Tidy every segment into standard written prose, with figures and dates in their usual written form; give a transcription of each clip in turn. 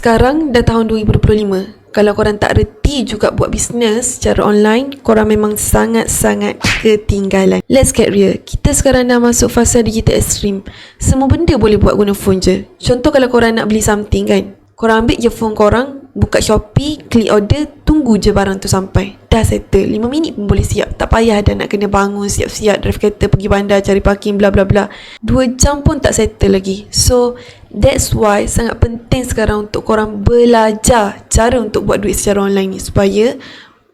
Sekarang dah tahun 2025. Kalau korang tak reti juga buat bisnes secara online, korang memang sangat-sangat ketinggalan. Let's get real. Kita sekarang dah masuk fasa digital ekstrim. Semua benda boleh buat guna phone je. Contoh kalau korang nak beli something kan, korang ambil je phone korang, buka Shopee, klik order, tunggu je barang tu sampai. Dah settle. 5 minit pun boleh siap. Tak payah dah nak kena bangun siap-siap, drive kereta, pergi bandar, cari parking, bla bla bla. 2 jam pun tak settle lagi. So that's why sangat penting sekarang untuk korang belajar cara untuk buat duit secara online ni, supaya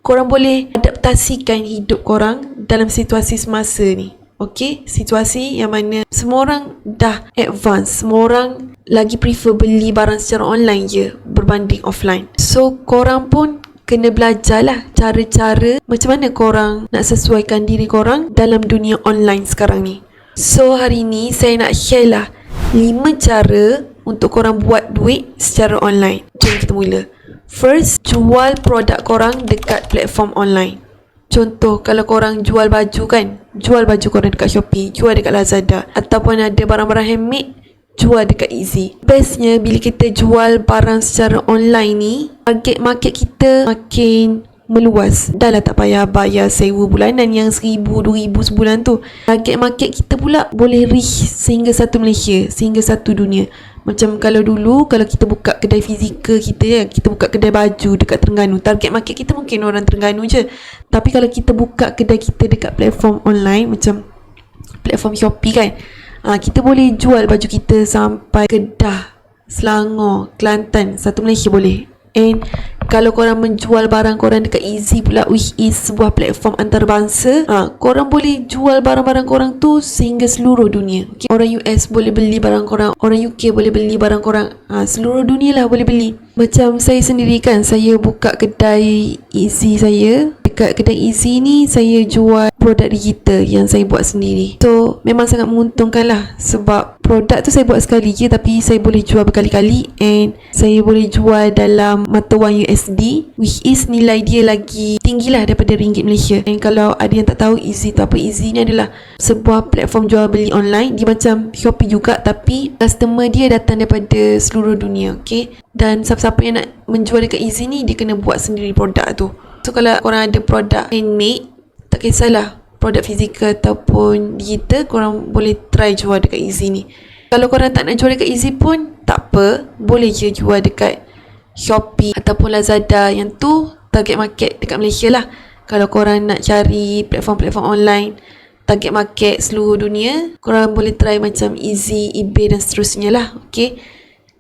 korang boleh adaptasikan hidup korang dalam situasi semasa ni. Okay, situasi yang mana semua orang dah advance, semua orang lagi prefer beli barang secara online je berbanding offline. So korang pun kena belajar lah cara-cara macam mana korang nak sesuaikan diri korang dalam dunia online sekarang ni. So hari ni saya nak share lah 5 cara untuk korang buat duit secara online. Jom kita mula. First, jual produk korang dekat platform online. Contoh, kalau korang jual baju kan, jual baju korang dekat Shopee, jual dekat Lazada, ataupun ada barang-barang handmade, jual dekat Easy. Bestnya bila kita jual barang secara online ni, target market kita makin meluas. Dah lah tak payah bayar sewa bulanan yang 1,000, 2,000 sebulan tu. Target market kita pula boleh reach sehingga satu Malaysia, sehingga satu dunia. Macam kalau dulu, kalau kita buka kedai fizikal kita ya, kita buka kedai baju dekat Terengganu, target market kita mungkin orang Terengganu je. Tapi kalau kita buka kedai kita dekat platform online, macam platform Shopee kan, kita boleh jual baju kita sampai Kedah, Selangor, Kelantan, satu Malaysia boleh. And kalau korang menjual barang korang dekat Easy pula, which is sebuah platform antarabangsa, korang boleh jual barang-barang korang tu sehingga seluruh dunia. Okay? Orang US boleh beli barang korang, orang UK boleh beli barang korang, seluruh dunia lah boleh beli. Macam saya sendiri kan, saya buka kedai Easy saya. Dekat kedai Easy ni saya jual produk digital yang saya buat sendiri. So memang sangat menguntungkan lah, sebab produk tu saya buat sekali je, tapi saya boleh jual berkali-kali, and saya boleh jual dalam mata wang USD, which is nilai dia lagi tinggi lah daripada ringgit Malaysia. And kalau ada yang tak tahu Easy tu apa, Easy ni adalah sebuah platform jual beli online. Dia macam Shopee juga, tapi customer dia datang daripada seluruh dunia. Okay, dan siapa-siapa yang nak menjual dekat Easy ni, dia kena buat sendiri produk tu. So kalau korang ada produk handmade, tak kisahlah produk fizikal ataupun digital, korang boleh try jual dekat Easy ni. Kalau korang tak nak jual dekat Easy pun tak apa, boleh je jual dekat Shopee ataupun Lazada. Yang tu target market dekat Malaysia lah. Kalau korang nak cari platform-platform online target market seluruh dunia, korang boleh try macam Easy, eBay dan seterusnya lah. Okay,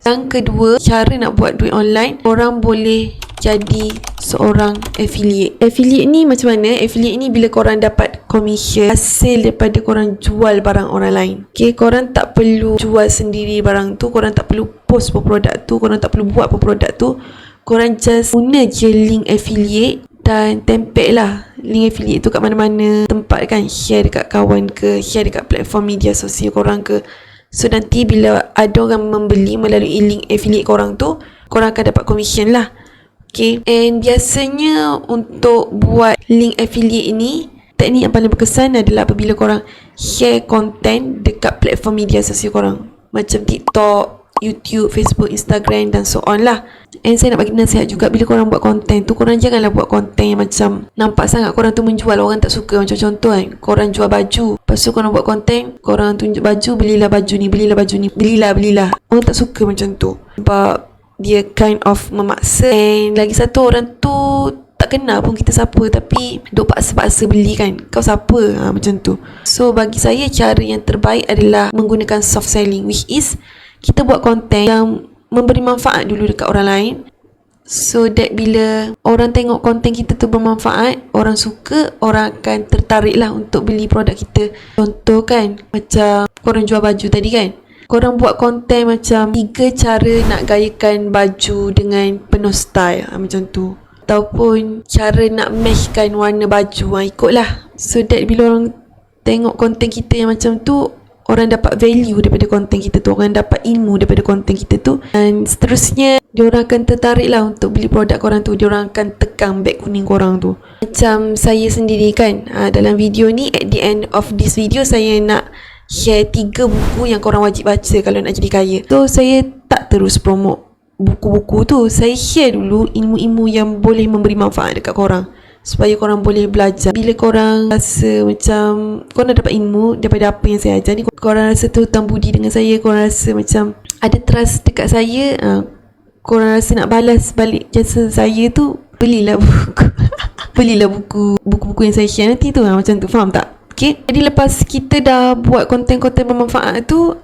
yang kedua, cara nak buat duit online, korang boleh jadi seorang affiliate. Affiliate ni macam mana? Affiliate ni bila korang dapat commission hasil daripada korang jual barang orang lain. Okay, korang tak perlu jual sendiri barang tu, korang tak perlu post per produk tu, korang tak perlu buat per produk tu. Korang just guna je link affiliate dan tempel lah link affiliate tu kat mana-mana tempat kan, share dekat kawan ke, share dekat platform media sosial korang ke. So nanti bila ada orang membeli melalui link affiliate korang tu, korang akan dapat commission lah. Okay, and biasanya untuk buat link affiliate ni, teknik yang paling berkesan adalah apabila korang share konten dekat platform media sosial korang, macam TikTok, YouTube, Facebook, Instagram dan so on lah. And saya nak bagi nasihat juga, bila korang buat konten tu, korang janganlah buat konten yang macam nampak sangat korang tu menjual, orang tak suka. Macam contoh kan, korang jual baju, lepas tu korang buat konten, korang tunjuk baju, belilah baju ni, belilah baju ni, belilah. Orang tak suka macam tu, sebab dia kind of memaksa. And lagi satu, orang tu tak kenal pun kita siapa, tapi duk paksa-paksa beli kan, kau siapa, macam tu. So bagi saya, cara yang terbaik adalah menggunakan soft selling, which is kita buat konten yang memberi manfaat dulu dekat orang lain, so that bila orang tengok konten kita tu bermanfaat, orang suka, orang akan tertarik lah untuk beli produk kita. Contoh kan, macam korang jual baju tadi kan, korang buat konten macam 3 cara nak gayakan baju dengan penuh style, macam tu, ataupun cara nak matchkan warna baju, ikutlah. So that bila orang tengok konten kita yang macam tu, orang dapat value daripada konten kita tu, orang dapat ilmu daripada konten kita tu, dan seterusnya diorang akan tertarik lah untuk beli produk korang tu. Diorang akan tekan beg kuning korang tu. Macam saya sendiri kan, dalam video ni, at the end of this video, saya nak share 3 buku yang korang wajib baca kalau nak jadi kaya. So saya tak terus promote buku-buku tu, saya share dulu ilmu-ilmu yang boleh memberi manfaat dekat korang, supaya korang boleh belajar. Bila korang rasa macam korang dapat ilmu daripada apa yang saya ajar ni, korang rasa terhutang budi dengan saya, korang rasa macam ada trust dekat saya, korang rasa nak balas balik jasa saya tu, belilah buku belilah buku-buku yang saya share nanti tu, macam tu, faham tak? Okay, jadi lepas kita dah buat konten-konten bermanfaat tu,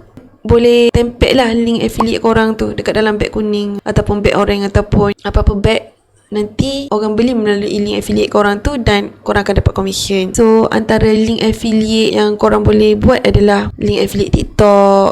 boleh tempel lah link affiliate korang tu dekat dalam beg kuning ataupun beg orange ataupun apa-apa beg. Nanti orang beli melalui link affiliate korang tu dan korang akan dapat commission. So antara link affiliate yang korang boleh buat adalah link affiliate TikTok,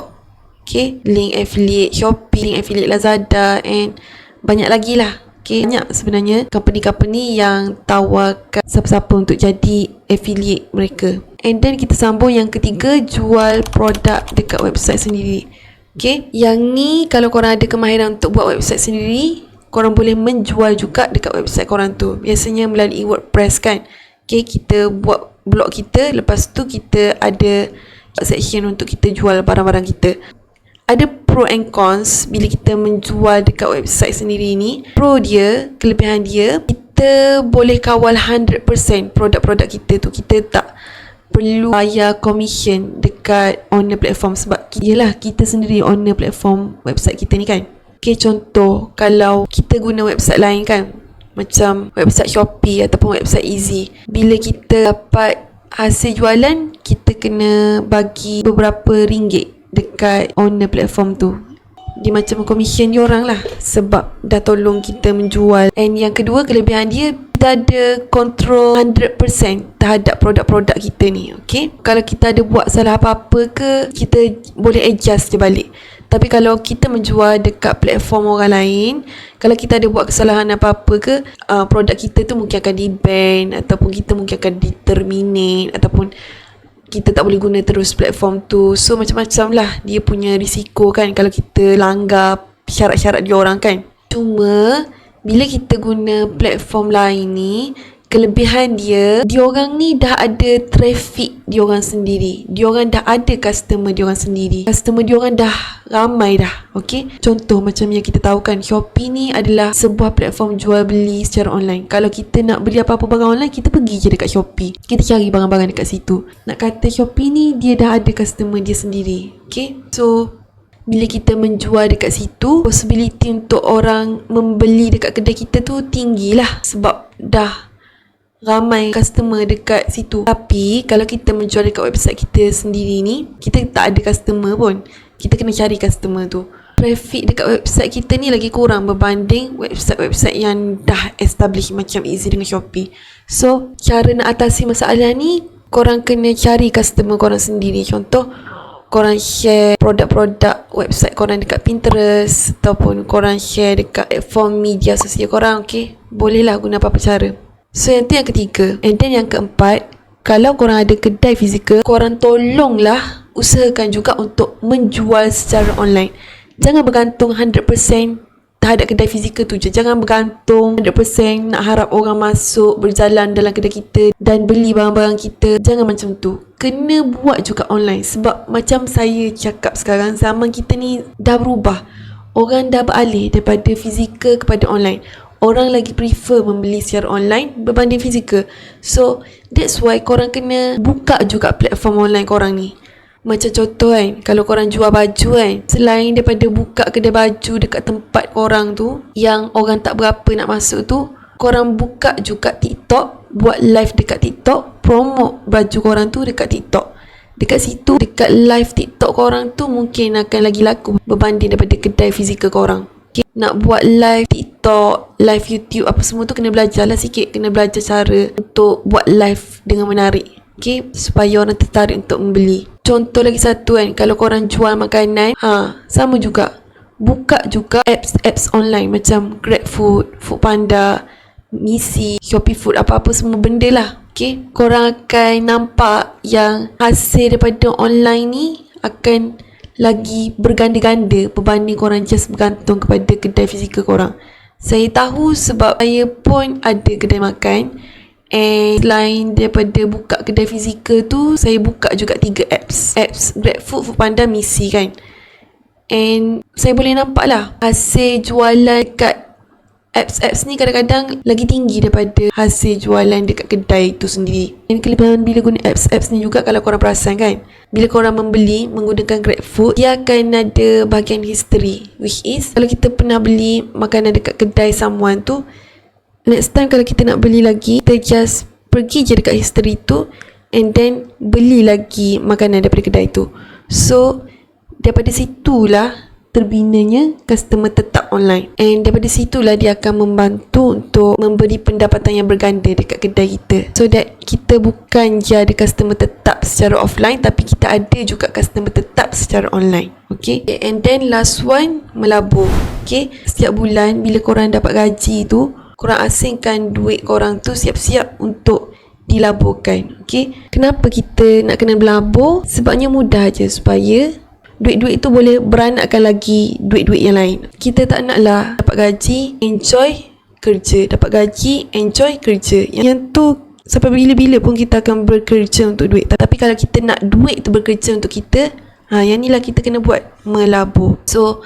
okay, link affiliate Shopee, link affiliate Lazada, and banyak lagi lah. Okay, banyak sebenarnya company-company yang tawarkan siapa-siapa untuk jadi affiliate mereka. And then kita sambung yang ketiga, jual produk dekat website sendiri. Okay, yang ni kalau korang ada kemahiran untuk buat website sendiri, korang boleh menjual juga dekat website korang tu. Biasanya melalui WordPress kan. Okay, kita buat blog kita, lepas tu kita ada section untuk kita jual barang-barang kita. Ada pro and cons bila kita menjual dekat website sendiri ni. Pro dia, kelebihan dia, kita boleh kawal 100% produk-produk kita tu. Kita tak perlu bayar commission dekat owner platform, sebab yelah kita sendiri owner platform website kita ni kan. Okay, contoh kalau kita guna website lain kan, macam website Shopee ataupun website Easy, bila kita dapat hasil jualan, kita kena bagi beberapa ringgit dekat owner platform tu. Dia macam commission dia orang lah, sebab dah tolong kita menjual. And yang kedua, kelebihan dia, kita ada control 100% terhadap produk-produk kita ni. Okay, kalau kita ada buat salah apa-apa ke, kita boleh adjust je balik. Tapi kalau kita menjual dekat platform orang lain, kalau kita ada buat kesalahan apa-apa ke, produk kita tu mungkin akan di-ban, ataupun kita mungkin akan di-terminate, ataupun kita tak boleh guna terus platform tu. So macam-macam lah dia punya risiko kan kalau kita langgar syarat-syarat dia orang kan. Cuma bila kita guna platform lain ni, kelebihan dia, diorang ni dah ada traffic diorang sendiri. Diorang dah ada customer diorang sendiri. Customer diorang dah ramai dah. Okay, contoh macam yang kita tahu kan, Shopee ni adalah sebuah platform jual beli secara online. Kalau kita nak beli apa-apa barang online, kita pergi je dekat Shopee, kita cari barang-barang dekat situ. Nak kata Shopee ni dia dah ada customer dia sendiri. Okay, so bila kita menjual dekat situ, possibility untuk orang membeli dekat kedai kita tu tinggi lah, sebab dah ramai customer dekat situ. Tapi kalau kita menjual dekat website kita sendiri ni, kita tak ada customer pun, kita kena cari customer tu. Traffic dekat website kita ni lagi kurang berbanding website-website yang dah establish macam Easy dengan Shopee. So cara nak atasi masalah ni, korang kena cari customer korang sendiri. Contoh, korang share produk-produk website korang dekat Pinterest, ataupun korang share dekat platform media sosial korang. Okay, bolehlah guna apa-apa cara. So yang tu yang ketiga. And then yang keempat, kalau korang ada kedai fizikal, korang tolonglah usahakan juga untuk menjual secara online. Jangan bergantung 100% terhadap kedai fizikal tu je. Jangan bergantung 100% nak harap orang masuk, berjalan dalam kedai kita dan beli barang-barang kita. Jangan macam tu. Kena buat juga online. Sebab macam saya cakap sekarang, zaman kita ni dah berubah. Orang dah beralih daripada fizikal kepada online. Orang lagi prefer membeli secara online berbanding fizikal. So that's why korang kena buka juga platform online korang ni. Macam contoh kan, kalau korang jual baju kan, selain daripada buka kedai baju dekat tempat korang tu yang orang tak berapa nak masuk tu, korang buka juga TikTok, buat live dekat TikTok, promote baju korang tu dekat TikTok. Dekat situ, dekat live TikTok korang tu mungkin akan lagi laku berbanding daripada kedai fizikal korang. Okay. Nak buat live TikTok, live YouTube, apa semua tu kena belajar lah sikit. Kena belajar cara untuk buat live dengan menarik. Okay, supaya orang tertarik untuk membeli. Contoh lagi satu kan, kalau korang jual makanan, sama juga. Buka juga apps online macam GrabFood, Foodpanda, Misi, Shopee Food, apa-apa semua benda lah. Okay, korang akan nampak yang hasil daripada online ni akan lagi berganda-ganda berbanding korang just bergantung kepada kedai fizikal korang. Saya tahu sebab saya pun ada kedai makan. And selain daripada buka kedai fizikal tu, saya buka juga 3 apps. Apps GrabFood, Foodpanda, Misi kan. And saya boleh nampak lah hasil jualan dekat apps ni kadang-kadang lagi tinggi daripada hasil jualan dekat kedai tu sendiri. Dan kelebihan bila guna apps ni juga, kalau korang perasan kan, bila korang membeli menggunakan GrabFood, dia akan ada bahagian history, which is kalau kita pernah beli makanan dekat kedai someone tu, next time kalau kita nak beli lagi, kita just pergi je dekat history tu and then beli lagi makanan daripada kedai tu. So daripada situlah terbinanya customer tetap online, and daripada situlah dia akan membantu untuk memberi pendapatan yang berganda dekat kedai kita, so that kita bukan je ada customer tetap secara offline, tapi kita ada juga customer tetap secara online. Okay, and then last one, melabur. Okay, setiap bulan bila korang dapat gaji tu, korang asingkan duit korang tu siap-siap untuk dilaburkan. Okay, kenapa kita nak kena berlabur? Sebabnya mudah je, supaya duit-duit tu boleh beranakkan lagi duit-duit yang lain. Kita tak naklah dapat gaji, enjoy kerja, dapat gaji, enjoy kerja. Yang tu sampai bila-bila pun kita akan bekerja untuk duit. Tapi kalau kita nak duit tu bekerja untuk kita, yang ni lah kita kena buat, melabur. So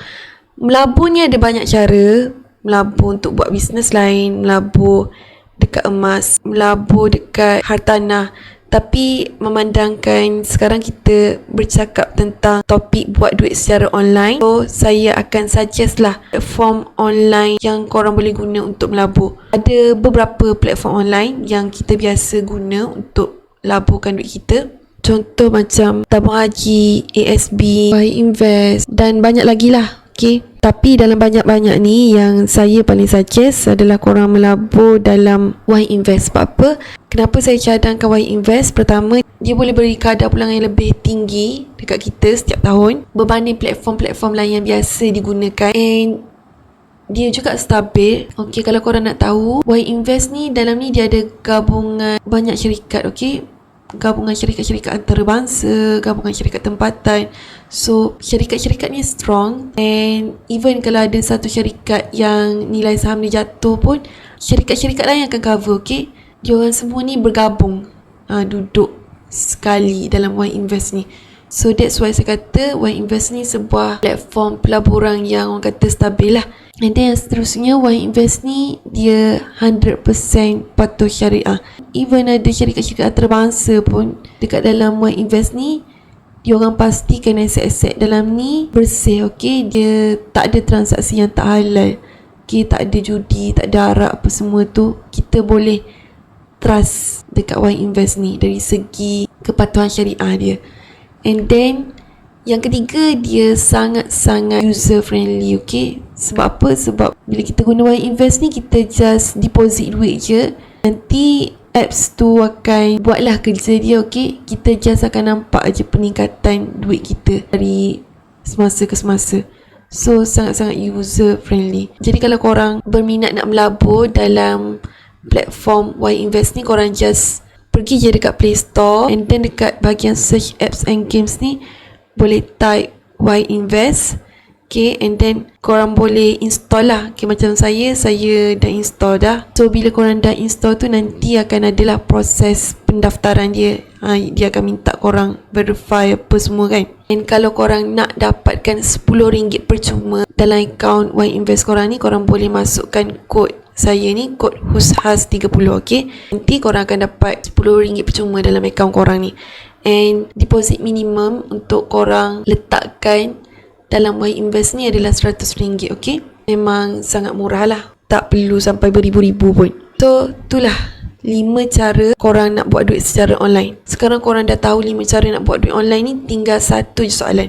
melabur ni ada banyak cara. Melabur untuk buat bisnes lain, melabur dekat emas, melabur dekat hartanah. Tapi memandangkan sekarang kita bercakap tentang topik buat duit secara online, so saya akan suggest lah platform online yang korang boleh guna untuk melabur. Ada beberapa platform online yang kita biasa guna untuk laburkan duit kita. Contoh macam tabung haji, ASB, Invest dan banyak lagi lah. Okay, tapi dalam banyak-banyak ni, yang saya paling suggest adalah korang melabur dalam Invest. Sebab apa? Kenapa saya cadangkan Invest? Pertama, dia boleh beri kadar pulangan yang lebih tinggi dekat kita setiap tahun berbanding platform-platform lain yang biasa digunakan, and dia juga stabil. Okay, kalau korang nak tahu, Invest ni dalam ni dia ada gabungan banyak syarikat. Okay, gabungan syarikat-syarikat antarabangsa, gabungan syarikat tempatan. So syarikat-syarikat ni strong, and even kalau ada satu syarikat yang nilai saham dia jatuh pun, syarikat-syarikat lain akan cover. Okay, diorang semua ni bergabung, duduk sekali dalam Invest ni. So that's why saya kata Invest ni sebuah platform pelaburan yang orang kata stabil lah. And then yang seterusnya, Invest ni dia 100% patuh syariah. Even ada syarikat-syarikat antarabangsa pun dekat dalam Invest ni, diorang pastikan aset-aset dalam ni bersih. Okay, dia tak ada transaksi yang tak halal. Okay, tak ada judi, tak ada arak, apa semua tu. Kita boleh trust dekat Invest ni dari segi kepatuhan syariah dia. And then yang ketiga, dia sangat-sangat user friendly. Okay, sebab apa? Sebab bila kita guna Invest ni, kita just deposit duit je, nanti apps tu akan buatlah kerja dia. Okay, kita just akan nampak aje peningkatan duit kita dari semasa ke semasa. So sangat-sangat user friendly. Jadi kalau korang berminat nak melabur dalam platform Invest ni, korang just pergi je dekat Play Store, and then dekat bahagian search apps and games ni boleh type Invest. Okay, and then korang boleh install lah. Okay, macam saya dah install dah. So bila korang dah install tu, nanti akan adalah proses pendaftaran dia. Dia akan minta korang verify apa semua kan. And kalau korang nak dapatkan RM10 percuma dalam akaun Invest korang ni, korang boleh masukkan kod saya ni, kod HUSHAS30. Okay, nanti korang akan dapat RM10 percuma dalam akaun korang ni. And deposit minimum untuk korang letakkan dalam Invest ni adalah RM100. Okay, memang sangat murah lah, tak perlu sampai beribu-ribu pun. So itulah 5 cara korang nak buat duit secara online. Sekarang korang dah tahu 5 cara nak buat duit online ni. Tinggal satu je soalan,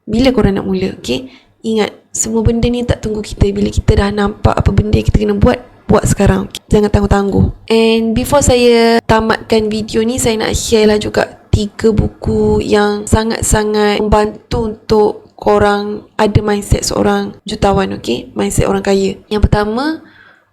bila korang nak mula. Okay, ingat, semua benda ni tak tunggu kita. Bila kita dah nampak apa benda kita kena buat sekarang. Okay? Jangan tangguh-tangguh. And before saya tamatkan video ni, saya nak share lah juga 3 buku yang sangat-sangat membantu untuk korang ada mindset seorang jutawan. Okay, mindset orang kaya. Yang pertama,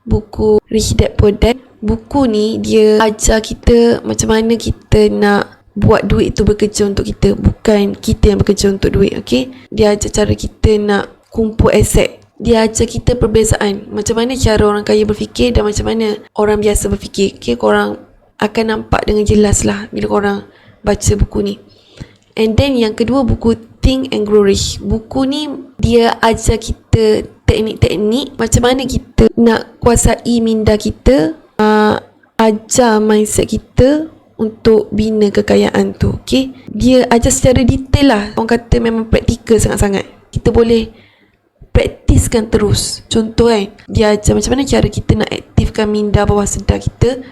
buku Rich Dad Poor Dad. Buku ni dia ajar kita macam mana kita nak buat duit tu bekerja untuk kita, bukan kita yang bekerja untuk duit. Okay, dia ajar cara kita nak kumpul aset. Dia ajar kita perbezaan macam mana cara orang kaya berfikir dan macam mana orang biasa berfikir. Okay, korang akan nampak dengan jelas lah bila korang baca buku ni. And then yang kedua, buku Think and Grow Rich. Buku ni dia ajar kita teknik-teknik macam mana kita nak kuasai minda kita, ajar mindset kita untuk bina kekayaan tu. Okay, dia ajar secara detail lah. Orang kata memang praktikal sangat-sangat. Kita boleh praktiskan terus. Contoh kan, dia ajar macam mana cara kita nak aktifkan minda bawah sedar kita,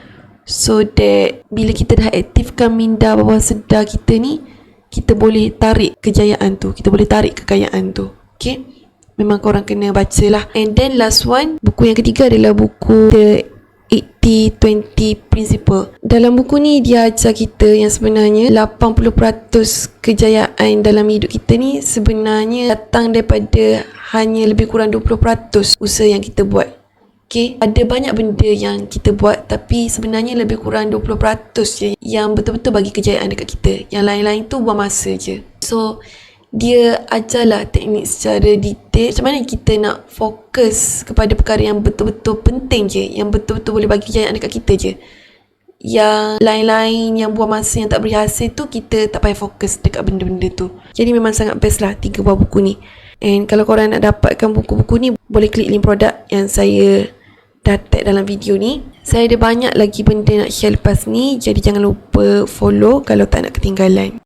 so that bila kita dah aktifkan minda bawah sedar kita ni, kita boleh tarik kejayaan tu, kita boleh tarik kekayaan tu. Okay, memang korang kena baca lah. And then last one, buku yang ketiga adalah buku The 80-20 Principle. Dalam buku ni dia ajar kita yang sebenarnya 80% kejayaan dalam hidup kita ni sebenarnya datang daripada hanya lebih kurang 20% usaha yang kita buat. Okay, ada banyak benda yang kita buat tapi sebenarnya lebih kurang 20% je yang betul-betul bagi kejayaan dekat kita. Yang lain-lain tu buang masa je. So dia ajarlah teknik secara detail macam mana kita nak fokus kepada perkara yang betul-betul penting je, yang betul-betul boleh bagi kejayaan dekat kita je. Yang lain-lain yang buang masa, yang tak beri hasil tu, kita tak payah fokus dekat benda-benda tu. Jadi memang sangat best lah 3 buah buku ni. And kalau korang nak dapatkan buku-buku ni, boleh klik link produk yang saya dah tag dalam video ni. Saya ada banyak lagi benda nak share lepas ni, jadi jangan lupa follow kalau tak nak ketinggalan.